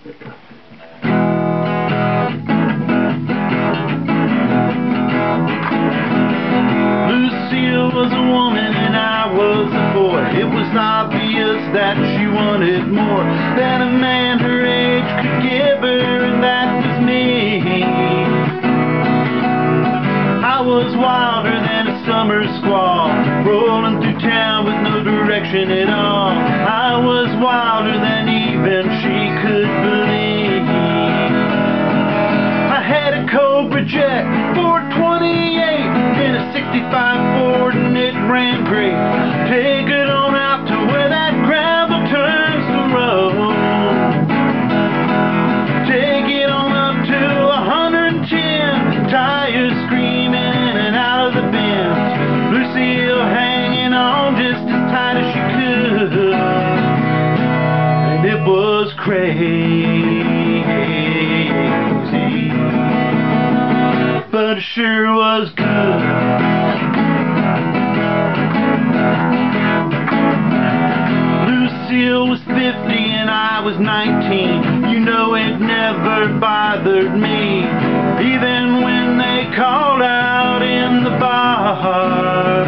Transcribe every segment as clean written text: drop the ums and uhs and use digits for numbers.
Lucille was a woman and I was a boy. It was obvious that she wanted more than a man her age could give her, and that was me. I was wilder than a summer squall, rolling through town with no direction at all. I was wilder than even she could believe. I had a Cobra Jet 428 in a 65 Ford and it ran great. Take it on out to where that gravel turns the road. Take it on up to 110, tires screaming in and out of the bends. Lucille hanging on just as tight as she could, and it was crazy, but it sure was good. Lucille was 50 and I was 19. You know it never bothered me, even when they called out in the bar.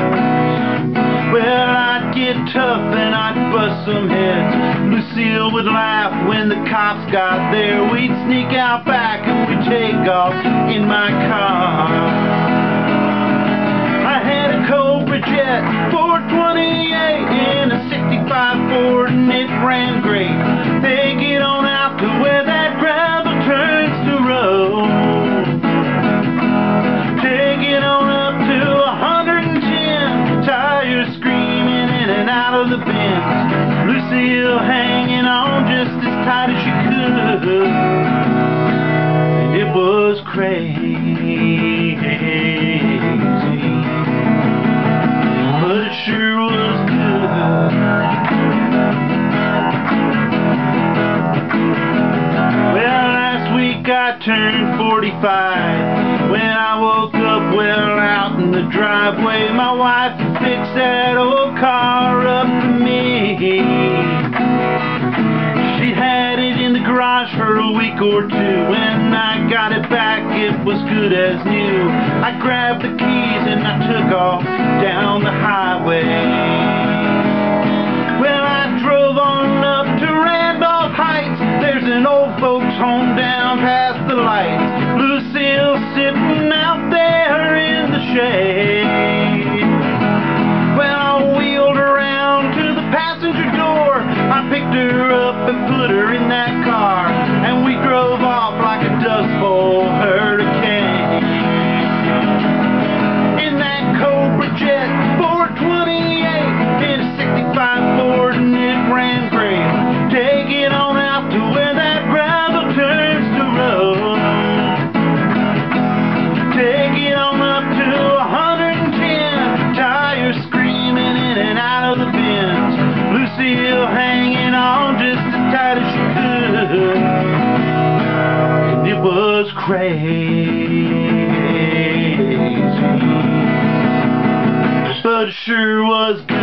Well, I'd get tough and I'd bust some heads. Lucille would laugh when the cops got there. We'd sneak out back and we'd take off in my car. I had a Cobra Jet 428 in a 65 Ford and it ran great. Take it on out to where that gravel turns the road. Take it on up to 110, tires screaming in and out of the bends. Lucille hanging on just as tight as she could, and it was crazy, but it sure was good. Well, last week I turned 45. When I woke up, well, out in the driveway, my wife fixed that old car up for me. She had it in the garage for a week or two. When I got it back, it was good as new. I grabbed the keys and I took off down the highway. Well, I drove on up to Randolph Heights. There's an old folks home down past the lights. Lucille sitting out there in the shade. Well, I wheeled around to the passenger door. I picked her up and put her in that car, and we drove off like a Dust Bowl hurricane. In that Cobra Jet 428 in a 65 Ford and it ran great. Take it on out to where that gravel turns the road. Take it on up to 110, tires screaming in and out of the bends. Lucille hanging on just as tight as she could, and it was crazy, but it sure was good.